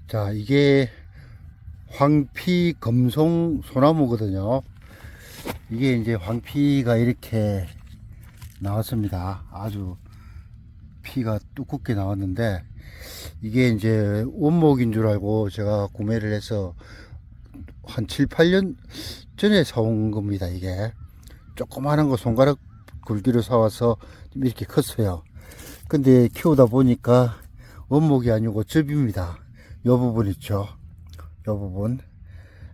자, 이게 황피 금송 소나무거든요. 이게 이제 황피가 이렇게 나왔습니다. 아주 피가 두껍게 나왔는데, 이게 이제 원목인 줄 알고 제가 구매를 해서 한 7, 8년 전에 사온 겁니다. 이게 조그마한 거 손가락 굵기로 사와서 좀 이렇게 컸어요. 근데 키우다 보니까 원목이 아니고 접입니다. 요 부분 있죠. 요 부분.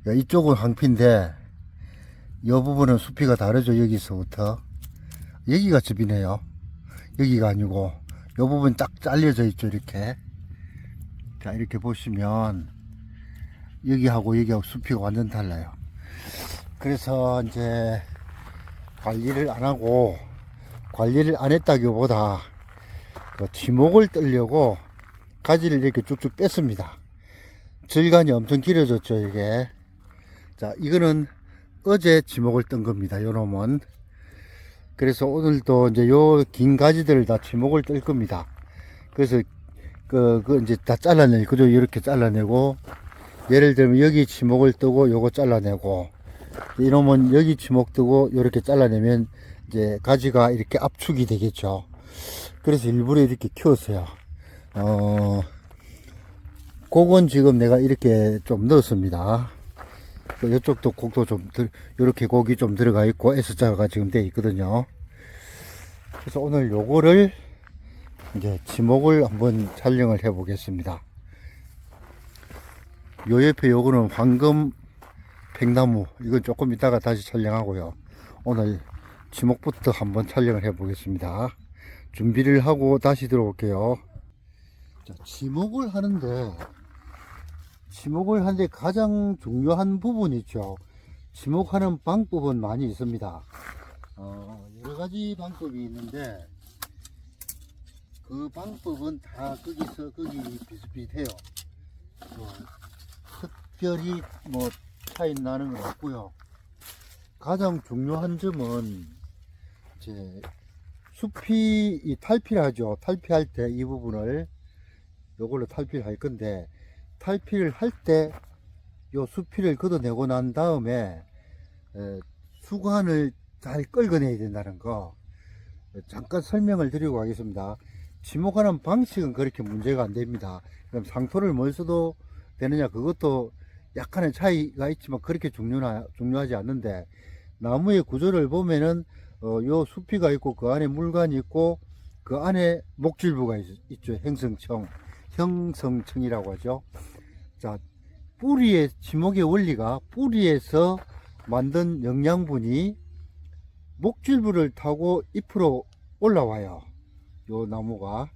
이쪽은 황피인데 요 부분은 수피가 다르죠. 여기서부터 여기가 접이네요. 여기가 아니고 요 부분 딱 잘려져 있죠. 이렇게. 자, 이렇게 보시면 여기하고 여기하고 수피가 완전 달라요. 그래서 이제 관리를 안 하고, 관리를 안 했다기보다 그 지목을 뜨려고 가지를 이렇게 쭉쭉 뺐습니다. 질간이 엄청 길어졌죠. 이게. 자, 이거는 어제 지목을 뜬 겁니다. 요 놈은. 그래서 오늘도 이제 요 긴 가지들을 다 지목을 뜰 겁니다. 그래서 그 이제 다 잘라내고, 그죠? 이렇게 잘라내고, 예를 들면 여기 지목을 뜨고 요거 잘라내고, 이놈은 여기 지목 뜨고 요렇게 잘라내면 이제 가지가 이렇게 압축이 되겠죠. 그래서 일부러 이렇게 키웠어요. 그건 지금 내가 이렇게 좀 넣었습니다. 이쪽도 곡도 좀 이렇게 곡이 좀 들어가 있고 S자가 지금 되어 있거든요. 그래서 오늘 요거를 이제 지목을 한번 촬영을 해 보겠습니다. 요 옆에 요거는 황금 팽나무, 이건 조금 이따가 다시 촬영하고요. 오늘 지목부터 한번 촬영을 해 보겠습니다. 준비를 하고 다시 들어올게요. 자, 지목을 하는데 가장 중요한 부분이 있죠. 지목하는 방법은 많이 있습니다. 여러 가지 방법이 있는데 그 방법은 다 거기서 거기 비슷비슷해요. 특별히 뭐 차이 나는 건 없고요. 가장 중요한 점은 이제 숲이 이 탈피를 하죠. 탈피할 때 이 부분을 요걸로 탈피를 할 건데, 탈피를 할 때 요 수피를 걷어내고 난 다음에 수관을 잘 끌어내야 된다는 거 잠깐 설명을 드리고 가겠습니다. 지목하는 방식은 그렇게 문제가 안 됩니다. 그럼 상토를 뭘 써도 되느냐, 그것도 약간의 차이가 있지만 그렇게 중요하지 않는데, 나무의 구조를 보면은 요 수피가 있고 그 안에 물관이 있고 그 안에 목줄부가 있죠. 형성층이라고 하죠. 자, 뿌리의 지목의 원리가 뿌리에서 만든 영양분이 목줄부를 타고 잎으로 올라와요. 요 나무가.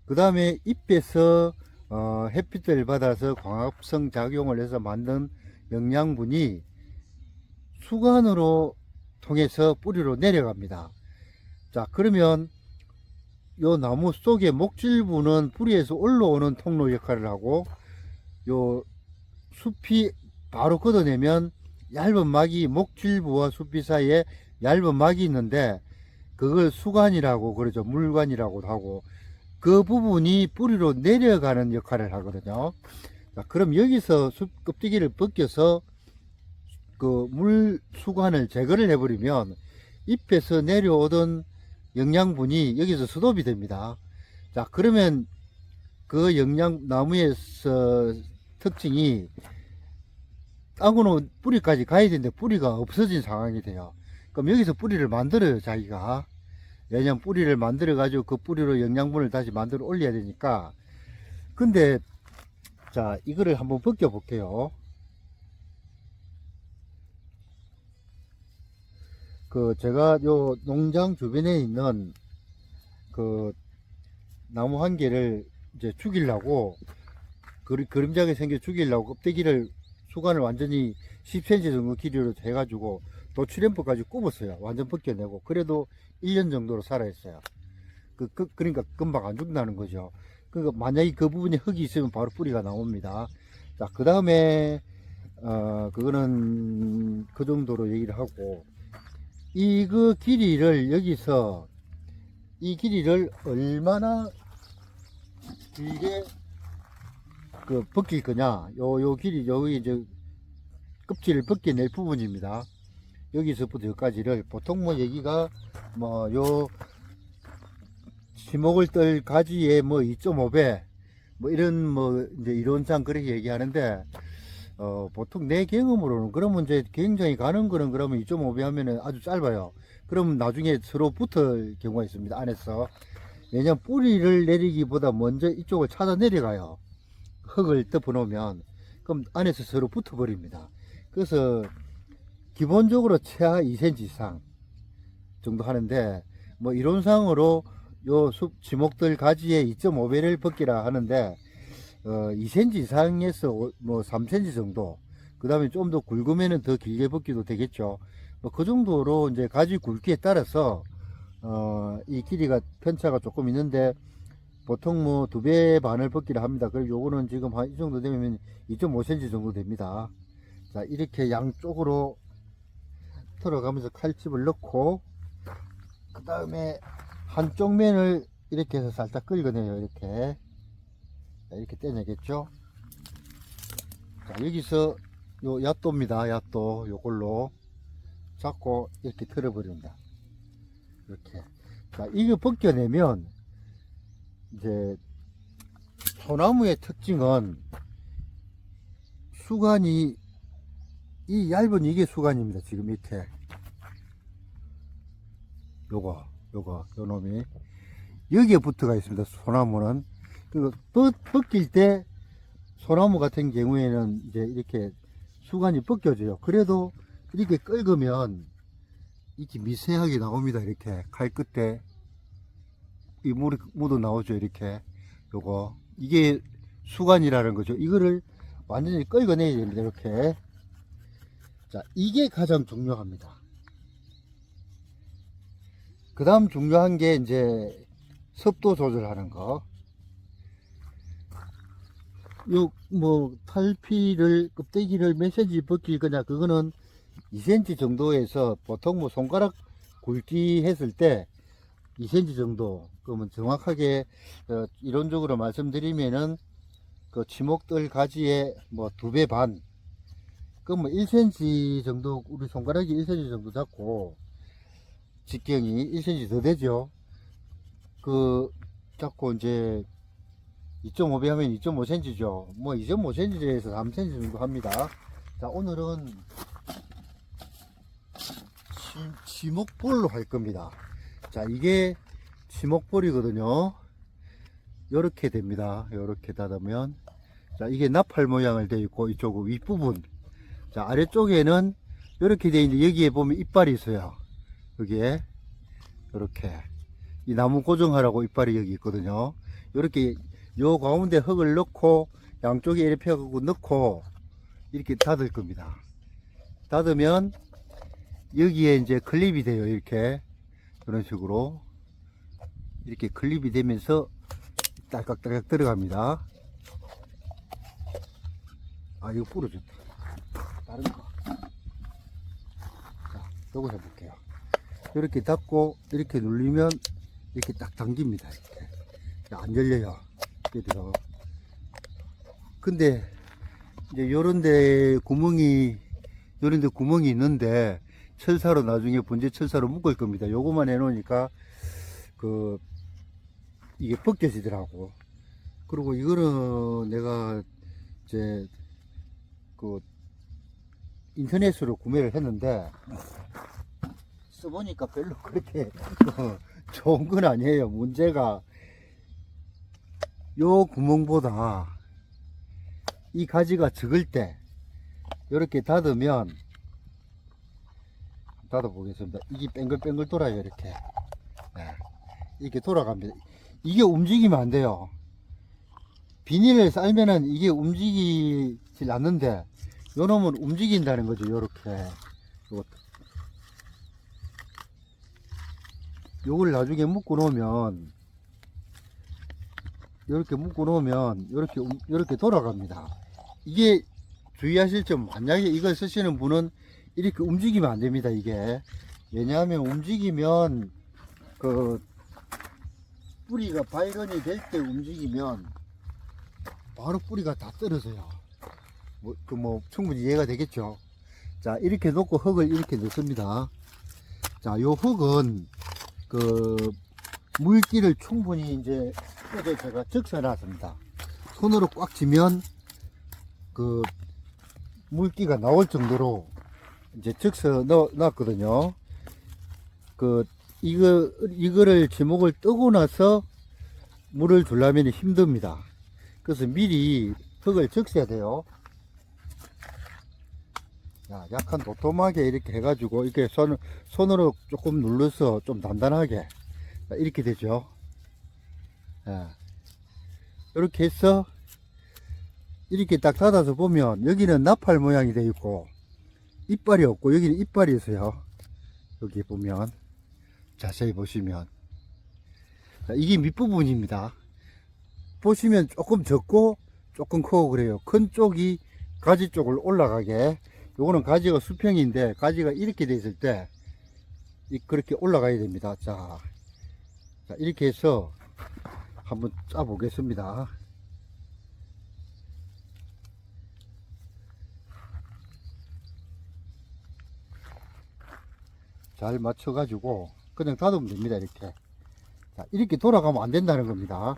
그 다음에 잎에서 햇빛을 받아서 광합성 작용을 해서 만든 영양분이 수관으로 통해서 뿌리로 내려갑니다. 자, 그러면 요 나무 속의 목줄부는 뿌리에서 올라오는 통로 역할을 하고, 요 숲이 바로 걷어내면 얇은 막이, 목줄부와 숲이 사이에 얇은 막이 있는데 그걸 수관이라고 그러죠. 물관이라고도 하고, 그 부분이 뿌리로 내려가는 역할을 하거든요. 자, 그럼 여기서 숲 껍데기를 벗겨서 그 물 수관을 제거를 해버리면 잎에서 내려오던 영양분이 여기서 스톱이 됩니다. 자, 그러면 그 나무에서 특징이 땅으로 뿌리까지 가야 되는데 뿌리가 없어진 상황이 돼요. 그럼 여기서 뿌리를 만들어요, 자기가. 왜냐면 뿌리를 만들어 가지고 그 뿌리로 영양분을 다시 만들어 올려야 되니까. 근데 자, 이거를 한번 벗겨 볼게요. 제가 요 농장 주변에 있는 그 나무 한 개를 이제 죽이려고, 그림자게 생겨 죽이려고 껍데기를, 수관을 완전히 10cm 정도 길이로 해가지고 도출램프까지 꼽았어요. 완전 벗겨내고. 그래도 1년 정도로 살아있어요. 그러니까 금방 안 죽는다는 거죠. 그러니까 만약에 그 부분에 흙이 있으면 바로 뿌리가 나옵니다. 자, 그 다음에 그거는 그 정도로 얘기를 하고, 그 길이를 여기서 이 길이를 얼마나 길게 그 벗길 거냐, 요 길이 여기 이제 껍질을 벗겨낼 부분입니다. 여기서부터 여기까지를 보통 뭐 여기가 뭐 요 지목을 떨 가지에 뭐 2.5배 뭐 이런 뭐 이제 이론상 그렇게 얘기하는데 보통 내 경험으로는 그러면 이제 굉장히 가는 거는 그러면 2.5배 하면은 아주 짧아요. 그러면 나중에 서로 붙을 경우가 있습니다. 안에서. 왜냐면 뿌리를 내리기보다 먼저 이쪽을 찾아 내려가요. 흙을 덮어 놓으면. 그럼 안에서 서로 붙어 버립니다. 그래서 기본적으로 최하 2cm 이상 정도 하는데, 뭐 이론상으로 요 숲 지목들 가지에 2.5배를 벗기라 하는데 2cm 이상에서 뭐 3cm 정도, 그 다음에 좀 더 굵으면은 더 길게 벗기도 되겠죠. 뭐 그 정도로 이제 가지 굵기에 따라서 이 길이가 편차가 조금 있는데, 보통 뭐 2배 반을 벗기라 합니다. 그리고 요거는 지금 한 이 정도 되면 2.5cm 정도 됩니다. 자, 이렇게 양쪽으로 털어가면서 칼집을 넣고, 그 다음에 한쪽 면을 이렇게 해서 살짝 긁어내요. 이렇게 떼내겠죠. 자, 여기서 요 얏도입니다. 얏도 요걸로 잡고 이렇게 털어버립니다. 이렇게. 자, 이거 벗겨내면 이제 소나무의 특징은 수간이, 이 얇은 이게 수간입니다. 지금 밑에 요 놈이 여기에 붙어가 있습니다. 소나무는. 그 벗길 때 소나무 같은 경우에는 이제 이렇게 수간이 벗겨져요. 그래도 이렇게 긁으면 이렇게 미세하게 나옵니다. 이렇게 칼 끝에 이 물이 묻어 나오죠. 이렇게. 요거 이게 수간이라는 거죠. 이거를 완전히 긁어내야 됩니다. 이렇게. 자, 이게 가장 중요합니다. 그 다음 중요한 게 이제 습도 조절하는 거. 요 뭐 탈피를, 껍데기를 몇 cm 벗길 거냐, 그거는 2cm 정도에서 보통 뭐 손가락 굵기 했을 때 2cm 정도. 그러면 정확하게 이론적으로 말씀드리면은 그 지목들 가지에 뭐 2배 반, 그럼 뭐 1cm 정도, 우리 손가락이 1cm 정도 잡고 직경이 1cm 더 되죠. 그 잡고 이제 2.5배 하면 2.5cm죠. 뭐 2.5cm에서 3cm 정도 합니다. 자, 오늘은 지목볼로 할 겁니다. 자, 이게 지목볼이거든요. 요렇게 됩니다. 요렇게 닫으면, 자, 이게 나팔 모양을 되어 있고, 이쪽 윗부분, 자, 아래쪽에는 요렇게 되어 있는데, 여기에 보면 이빨이 있어요. 여기에 요렇게 이 나무 고정하라고 이빨이 여기 있거든요. 요렇게 요 가운데 흙을 넣고 양쪽에 이렇게 펴고 넣고 이렇게 닫을 겁니다. 닫으면 여기에 이제 클립이 돼요. 이렇게 이런 식으로 이렇게 클립이 되면서 딸깍딸깍 들어갑니다. 아, 이거 부러졌다. 다른 거. 자, 요거 해볼게요. 이렇게 닫고 이렇게 눌리면 이렇게 딱 당깁니다. 이렇게. 안 열려요. 그래서 근데 이제 요런데 구멍이 있는데 철사로 나중에 분재 철사로 묶을 겁니다. 요거만 해놓으니까 그 이게 벗겨지더라고. 그리고 이거는 내가 이제 그 인터넷으로 구매를 했는데 써보니까 별로 그렇게 좋은 건 아니에요. 문제가 요 구멍보다 이 가지가 적을 때 이렇게 닫으면, 닫아 보겠습니다. 이게 뱅글뱅글 돌아요. 이렇게. 네. 이렇게 돌아갑니다. 이게 움직이면 안 돼요. 비닐을 쌀면은 이게 움직이질 않는데 요 놈은 움직인다는 거죠. 요렇게. 요걸 나중에 묶어 놓으면, 이렇게 묶어 놓으면 이렇게 돌아갑니다. 이게 주의하실 점, 만약에 이걸 쓰시는 분은 이렇게 움직이면 안 됩니다. 이게 왜냐하면 움직이면 그 뿌리가 발根이 될 때 움직이면 바로 뿌리가 다 떨어져요. 뭐 충분히 이해가 되겠죠. 자, 이렇게 놓고 흙을 이렇게 넣습니다. 자, 요 흙은 그 물기를 충분히 이제 어제 제가 적셔 놨습니다. 손으로 꽉 쥐면 그 물기가 나올 정도로 이제 적셔 놨거든요. 이거를 지목을 뜨고 나서 물을 주려면 힘듭니다. 그래서 미리 흙을 적셔야 돼요. 자, 약간 도톰하게 이렇게 해가지고 이렇게 손으로 조금 눌러서 좀 단단하게 이렇게 되죠. 이렇게 해서 이렇게 딱 닫아서 보면 여기는 나팔 모양이 되어 있고 이빨이 없고 여기는 이빨이 있어요. 여기 보면 자세히 보시면 자, 이게 밑부분입니다. 보시면 조금 적고 조금 크고 그래요. 큰 쪽이 가지 쪽을 올라가게, 요거는 가지가 수평인데 가지가 이렇게 돼 있을 때 그렇게 올라가야 됩니다. 자, 이렇게 해서 한번 짜 보겠습니다. 잘 맞춰 가지고 그냥 닫으면 됩니다. 이렇게. 자, 이렇게 돌아가면 안 된다는 겁니다.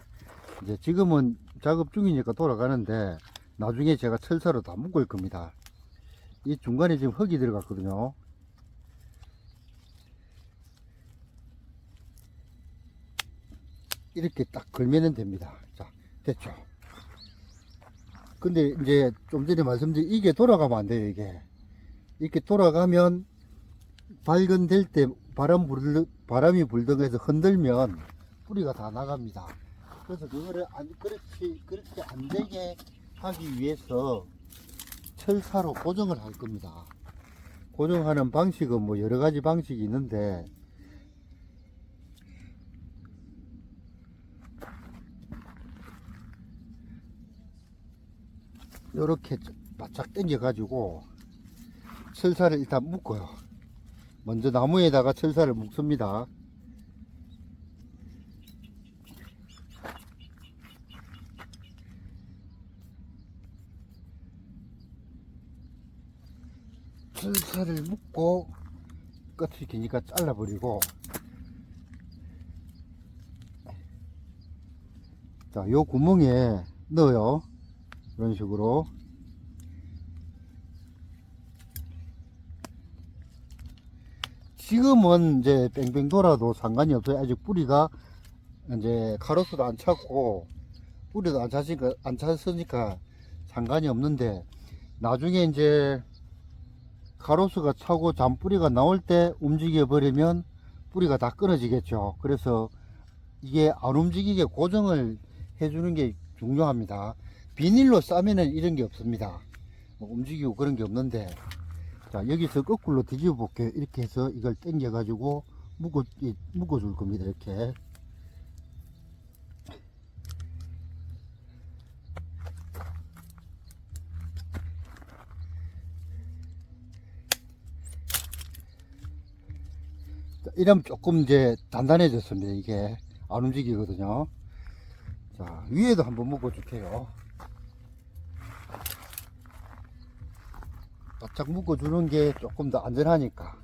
이제 지금은 작업 중이니까 돌아가는데 나중에 제가 철사로 다 묶을 겁니다. 이 중간에 지금 흙이 들어갔거든요. 이렇게 딱 걸면은 됩니다. 자, 됐죠. 근데 이제 좀 전에 말씀드린 이게 돌아가면 안 돼요. 이게 이렇게 돌아가면 발근될 때 바람이 불던 해서 흔들면 뿌리가 다 나갑니다. 그래서 그거를 그렇게 안 되게 하기 위해서 철사로 고정을 할 겁니다. 고정하는 방식은 뭐 여러 가지 방식이 있는데 이렇게 바짝 당겨 가지고 철사를 일단 묶어요. 먼저 나무에다가 철사를 묶습니다. 철사를 묶고 끝이 기니까 잘라버리고, 자, 요 구멍에 넣어요. 이런 식으로. 지금은 이제 뺑뺑 돌아도 상관이 없어요. 아직 뿌리가 이제 가로수도 안 찼고 뿌리도 안 찼으니까 상관이 없는데, 나중에 이제 가로수가 차고 잔뿌리가 나올 때 움직여 버리면 뿌리가 다 끊어지겠죠. 그래서 이게 안 움직이게 고정을 해주는 게 중요합니다. 비닐로 싸면은 이런 게 없습니다. 뭐 움직이고 그런 게 없는데, 자, 여기서 거꾸로 뒤집어 볼게요. 이렇게 해서 이걸 당겨 가지고 묶어 줄 겁니다. 이렇게. 자, 이러면 조금 이제 단단해졌습니다. 이게 안 움직이거든요. 자, 위에도 한번 묶어 줄게요. 바짝 묶어 주는 게 조금 더 안전하니까.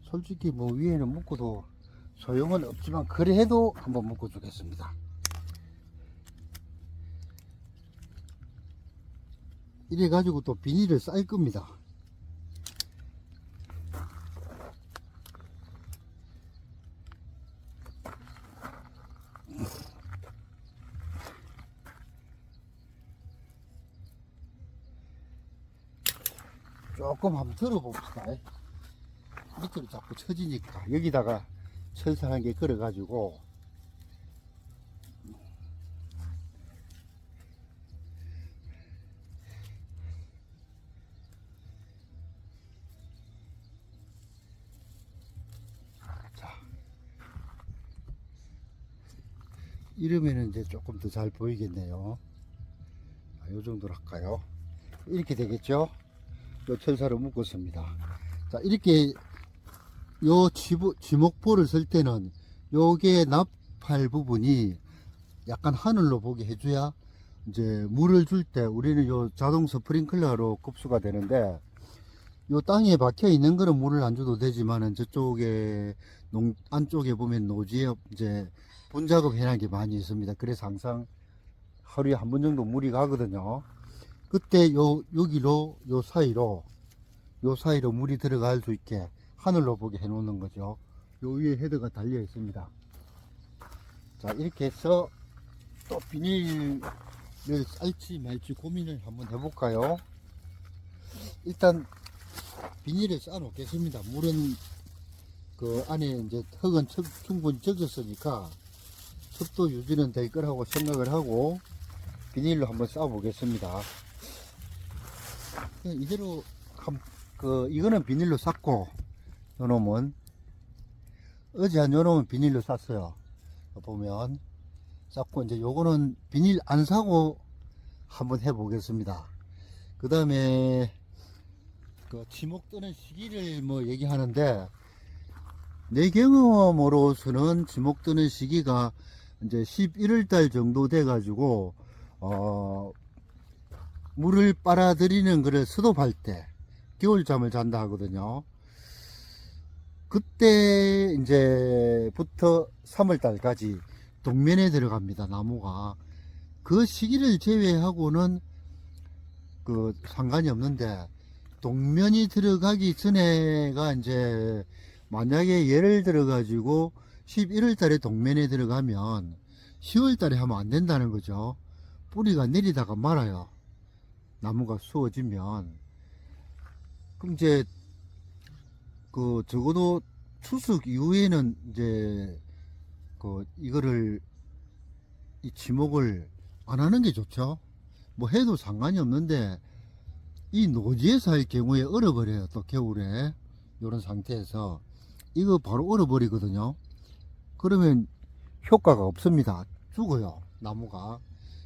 솔직히 뭐 위에는 묶어도 소용은 없지만 그래도 한번 묶어 주겠습니다. 이래 가지고 또 비닐을 쌓일 겁니다. 조금 한번 들어봅시다. 밑으로 자꾸 처지니까 여기다가 철사 한 개 걸어 가지고 이러면은 이제 조금 더 잘 보이겠네요. 요 정도로 할까요? 이렇게 되겠죠. 요 철사로 묶었습니다. 자, 이렇게 요 지목볼을 쓸 때는 요게 납할 부분이 약간 하늘로 보게 해줘야 이제 물을 줄 때 우리는 요 자동 스프링클러로 급수가 되는데, 요 땅에 박혀 있는 거는 물을 안 줘도 되지만은 저쪽에 안쪽에 보면 노지에 이제 분작업 해놓은 게 많이 있습니다. 그래서 항상 하루에 한 번 정도 물이 가거든요. 그때 여기로 요 사이로 물이 들어갈 수 있게 하늘로 보게 해 놓는 거죠. 요 위에 헤더가 달려 있습니다. 자, 이렇게 해서 또 비닐을 쌀지 말지 고민을 한번 해볼까요? 일단 비닐을 쌓아 놓겠습니다. 물은 그 안에 이제 흙은 충분히 젖었으니까 습도 유지는 될 거라고 생각을 하고 비닐로 한번 쌓아 보겠습니다. 이대로 이거는 비닐로 쌌고, 요놈은 어제 한 요놈은 비닐로 쌌어요. 보면 쌌고, 이제 요거는 비닐 안 사고 한번 해 보겠습니다. 그 다음에 그 지목 뜨는 시기를 뭐 얘기하는데, 내 경험으로서는 지목 뜨는 시기가 이제 11월 달 정도 돼 가지고 물을 빨아들이는 거를 스톱할 때 겨울잠을 잔다 하거든요. 그때 이제부터 3월 달까지 동면에 들어갑니다, 나무가. 그 시기를 제외하고는 그 상관이 없는데, 동면이 들어가기 전에가 이제 만약에 예를 들어 가지고 11월 달에 동면에 들어가면 10월 달에 하면 안 된다는 거죠. 뿌리가 내리다가 말아요, 나무가 수어지면. 그럼 이제 그 적어도 추석 이후에는 이제 이거를 이 지목을 안 하는 게 좋죠. 뭐 해도 상관이 없는데, 이 노지에서 할 경우에 얼어버려요. 또 겨울에 이런 상태에서 이거 바로 얼어버리거든요. 그러면 효과가 없습니다. 죽어요, 나무가.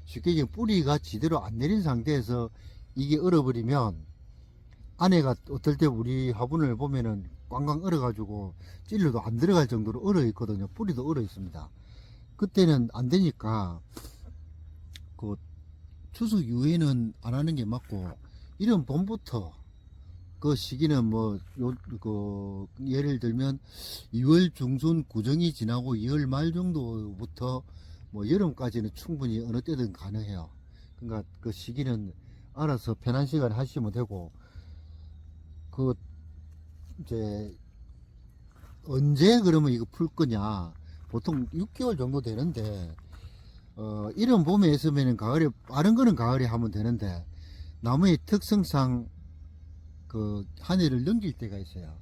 쉽게 얘기하면 뿌리가 제대로 안 내린 상태에서 이게 얼어버리면, 안에가 어떨 때 우리 화분을 보면은 꽝꽝 얼어가지고 찔러도 안 들어갈 정도로 얼어 있거든요. 뿌리도 얼어 있습니다. 그때는 안 되니까 그 추석 이후에는 안 하는 게 맞고, 이런 봄부터 그 시기는 예를 들면 2월 중순 구정이 지나고 2월 말 정도부터 뭐 여름까지는 충분히 어느 때든 가능해요. 그러니까 그 시기는 알아서 편한 시간 하시면 되고, 이제 언제 그러면 이거 풀 거냐, 보통 6개월 정도 되는데, 이런 봄에 있으면 가을에, 빠른 거는 가을에 하면 되는데, 나무의 특성상 한 해를 넘길 때가 있어요.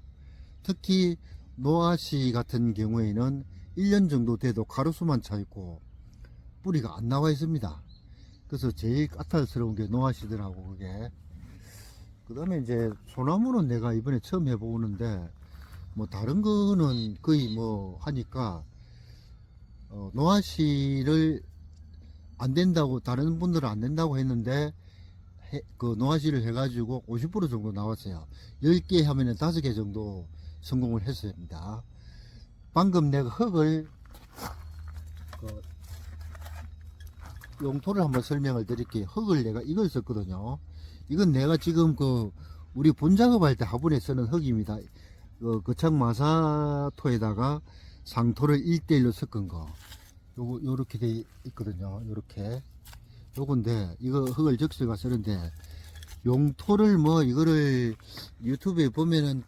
특히 노아씨 같은 경우에는 1년 정도 돼도 가로수만 차 있고 뿌리가 안 나와 있습니다. 그래서 제일 까탈스러운 게 노아씨들하고 그게. 그 다음에 이제 소나무는 내가 이번에 처음 해보는데, 뭐 다른 거는 거의 뭐 하니까 노아씨를 안 된다고, 다른 분들은 안 된다고 했는데 그 노아씨를 해가지고 50% 정도 나왔어요. 10개 하면은 5개 정도 성공을 했습니다. 방금 내가 흙을 용토를 한번 설명을 드릴게요. 흙을 내가 이걸 썼거든요. 이건 내가 지금 우리 분작업할 때 화분에 쓰는 흙입니다. 거창 마사토에다가 상토를 1대1로 섞은 거, 요렇게 돼 있거든요. 요렇게 요건데, 이거 흙을 적셔가 쓰는데, 용토를 이거를 유튜브에 보면은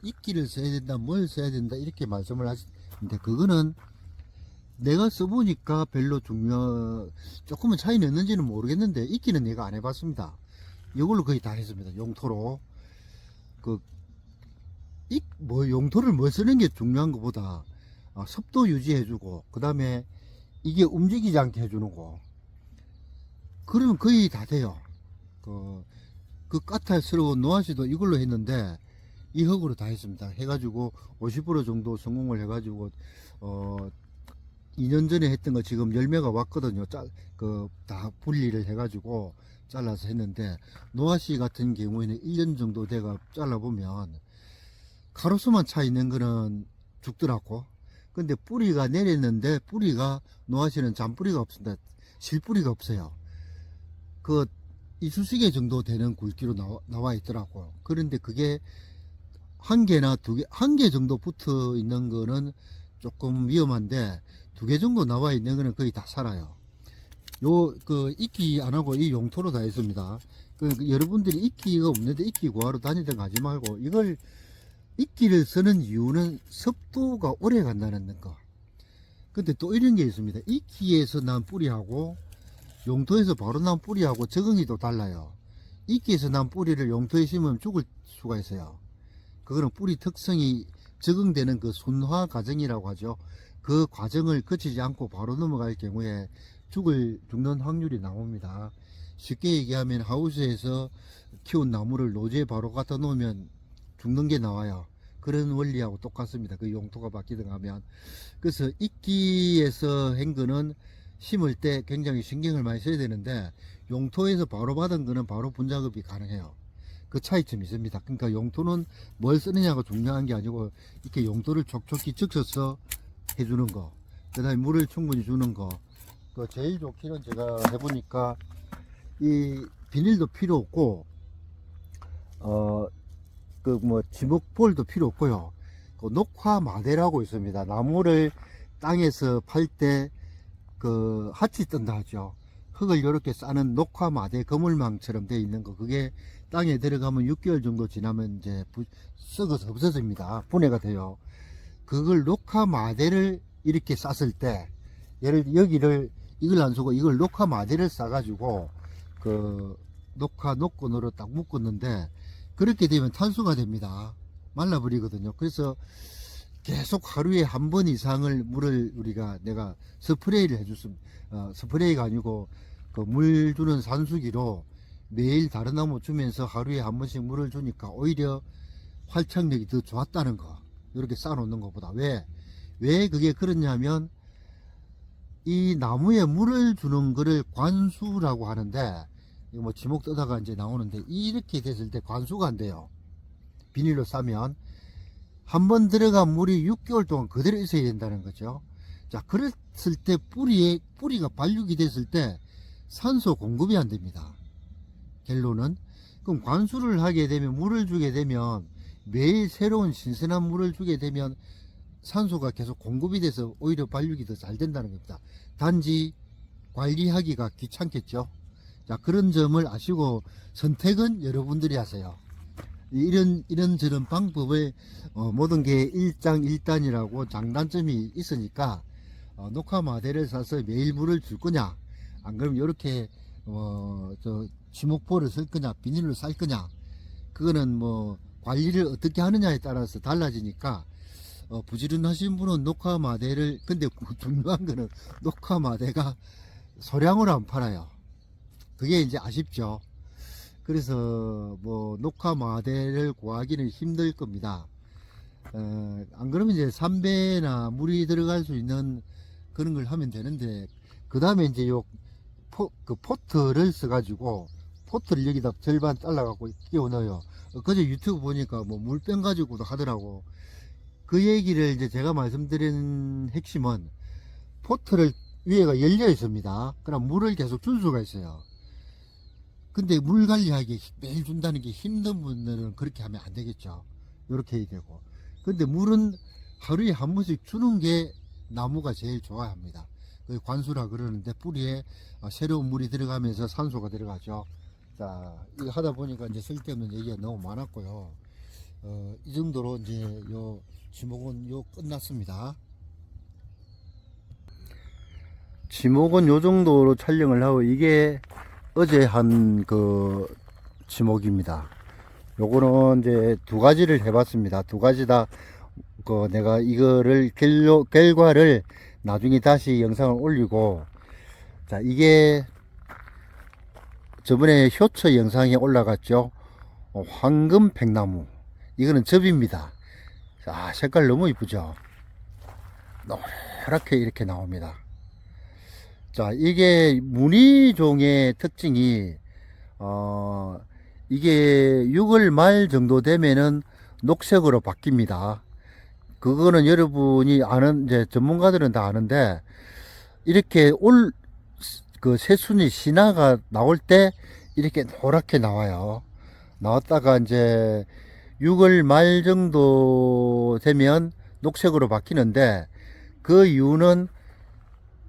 이끼를 써야 된다, 뭘 써야 된다 이렇게 말씀을 하시는데, 그거는 내가 써보니까 별로 조금은 차이는 있는지는 모르겠는데, 이끼는 내가 안 해봤습니다. 이걸로 거의 다 했습니다. 용토로. 용토를 뭐 쓰는 게 중요한 것보다 습도 유지해주고, 그 다음에 이게 움직이지 않게 해주는 거, 그러면 거의 다 돼요. 까탈스러운 노아씨도 이걸로 했는데 이 흙으로 다 했습니다. 해가지고 50% 정도 성공을 해가지고 2년 전에 했던 거 지금 열매가 왔거든요. 다 분리를 해가지고 잘라서 했는데, 노아씨 같은 경우에는 1년 정도 돼가 잘라보면 가로수만 차 있는 거는 죽더라고. 근데 뿌리가 내렸는데, 뿌리가 노아씨는 잔뿌리가 없습니다. 실뿌리가 없어요. 그 이쑤시개 정도 되는 굵기로 나와 있더라고요. 그런데 그게 한 개나 두 개, 한 개 정도 붙어 있는 거는 조금 위험한데, 두 개 정도 나와 있는 거는 거의 다 살아요. 이끼 안 하고 이 용토로 다 했습니다. 여러분들이 이끼가 없는데 이끼 구하러 다니든 가지 말고, 이걸 이끼를 쓰는 이유는 습도가 오래 간다는 거. 근데 또 이런 게 있습니다. 이끼에서 난 뿌리하고 용토에서 바로 난 뿌리하고 적응이 또 달라요. 이끼에서 난 뿌리를 용토에 심으면 죽을 수가 있어요. 그거는 뿌리 특성이 적응되는 그 순화 과정이라고 하죠. 그 과정을 거치지 않고 바로 넘어갈 경우에 죽는 확률이 나옵니다. 쉽게 얘기하면 하우스에서 키운 나무를 노지에 바로 갖다 놓으면 죽는 게 나와요. 그런 원리하고 똑같습니다. 그 용토가 바뀌든 하면. 그래서 이끼에서 한 거는 심을 때 굉장히 신경을 많이 써야 되는데, 용토에서 바로 받은 거는 바로 분작업이 가능해요. 그 차이점이 있습니다. 그러니까 용토는 뭘 쓰느냐가 중요한 게 아니고, 이렇게 용토를 촉촉히 적셔서 해주는 거, 그 다음에 물을 충분히 주는 거. 그 제일 좋기는 제가 해보니까 이 비닐도 필요 없고, 지목볼도 필요 없고요. 그 녹화 마대라고 있습니다. 나무를 땅에서 팔 때 그 하치 뜬다 하죠. 흙을 이렇게 싸는 녹화 마대, 거물망처럼 되어 있는 거, 그게 땅에 들어가면 6개월 정도 지나면 이제 썩어서 없어집니다. 분해가 돼요. 그걸 녹화 마대를 이렇게 쌌을 때, 이걸 안 쓰고 이걸 녹화 마대를 싸가지고 그 녹화 녹건으로 딱 묶었는데, 그렇게 되면 탄수가 됩니다. 말라버리거든요. 그래서 계속 하루에 한 번 이상을 물을 내가 스프레이를 해줬습니다. 스프레이가 아니고 그 물 주는 산수기로 매일 다른 나무 주면서 하루에 한 번씩 물을 주니까 오히려 활착력이 더 좋았다는 거. 이렇게 쌓아놓는 것보다. 왜 그게 그러냐면, 이 나무에 물을 주는 거를 관수라고 하는데, 이거 뭐 지목 뜨다가 이제 나오는데, 이렇게 됐을 때 관수가 안 돼요. 비닐로 싸면. 한 번 들어간 물이 6개월 동안 그대로 있어야 된다는 거죠. 자, 그랬을 때 뿌리가 발육이 됐을 때 산소 공급이 안 됩니다. 결론은. 그럼 관수를 하게 되면, 물을 주게 되면, 매일 새로운 신선한 물을 주게 되면 산소가 계속 공급이 돼서 오히려 발육이 더 잘 된다는 겁니다. 단지 관리하기가 귀찮겠죠. 자, 그런 점을 아시고 선택은 여러분들이 하세요. 이런저런 방법을 모든 게 일장일단이라고 장단점이 있으니까, 녹화 마대를 사서 매일 물을 줄 거냐, 안 그러면 이렇게 지목볼을 쓸 거냐, 비닐로 쌀 거냐, 그거는 뭐 관리를 어떻게 하느냐에 따라서 달라지니까, 부지런하신 분은 녹화 마대를, 근데 중요한 거는 녹화 마대가 소량으로 안 팔아요. 그게 이제 아쉽죠. 그래서 뭐 녹화 마대를 구하기는 힘들 겁니다. 안 그러면 이제 삼배나 물이 들어갈 수 있는 그런 걸 하면 되는데, 그 다음에 이제 그 포트를 써가지고, 포트를 여기다 절반 잘라갖고 끼워 넣어요. 그저 유튜브 보니까 뭐 물병 가지고도 하더라고. 그 얘기를 이제 제가 말씀드린 핵심은, 포트를 위에가 열려 있습니다. 그럼 물을 계속 줄 수가 있어요. 근데 물 관리하기 매일 준다는 게 힘든 분들은 그렇게 하면 안 되겠죠. 이렇게 해야 되고. 근데 물은 하루에 한 번씩 주는 게 나무가 제일 좋아합니다. 관수라 그러는데, 뿌리에 새로운 물이 들어가면서 산소가 들어가죠. 자, 이거 하다 보니까 이제 쓸데없는 얘기가 너무 많았고요. 이 정도로 이제 요 지목은 끝났습니다. 지목은 요 정도로 촬영을 하고, 이게 어제 한 그 지목입니다. 요거는 이제 두 가지를 해봤습니다. 두 가지 다 내가 이거를 결과를 나중에 다시 영상을 올리고, 자, 이게 저번에 효처 영상에 올라갔죠. 황금 백나무. 이거는 접입니다. 자, 색깔 너무 이쁘죠. 노랗게 이렇게 나옵니다. 자, 이게 무늬종의 특징이 이게 6월 말 정도 되면은 녹색으로 바뀝니다. 그거는 여러분이 아는, 이제 전문가들은 다 아는데, 이렇게 그 새순이 신화가 나올 때 이렇게 노랗게 나와요. 나왔다가 이제 6월 말 정도 되면 녹색으로 바뀌는데, 그 이유는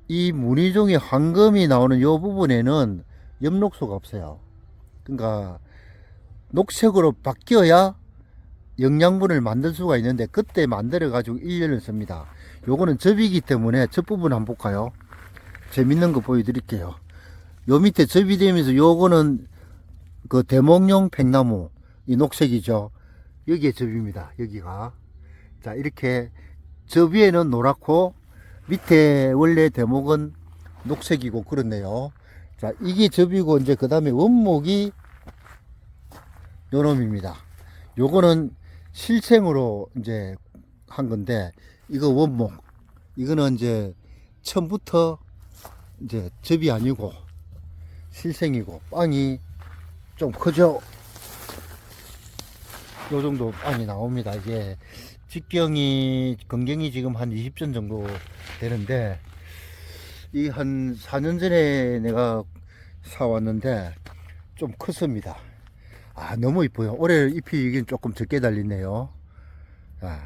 이 무늬종이 황금이 나오는 요 부분에는 엽록소가 없어요. 그러니까 녹색으로 바뀌어야 영양분을 만들 수가 있는데, 그때 만들어 가지고 1년을 씁니다. 요거는 접이기 때문에 접 부분 한번 볼까요? 재밌는 거 보여드릴게요. 요 밑에 접이 되면서 요거는 그 대목용 팽나무, 이 녹색이죠. 여기에 접입니다. 여기가. 자, 이렇게 접 위에는 노랗고 밑에 원래 대목은 녹색이고 그렇네요. 자, 이게 접이고 이제 그 다음에 원목이 요 놈입니다. 요거는 실생으로 이제 한 건데, 이거 원목. 이거는 이제 처음부터 이제 접이 아니고 실생이고, 빵이 좀 크죠. 요 정도 빵이 나옵니다. 이게 건경이 지금 한 20전 정도 되는데, 이 한 4년 전에 내가 사왔는데 좀 컸습니다. 너무 이뻐요. 올해 잎이 이긴 조금 적게 달리네요. 자,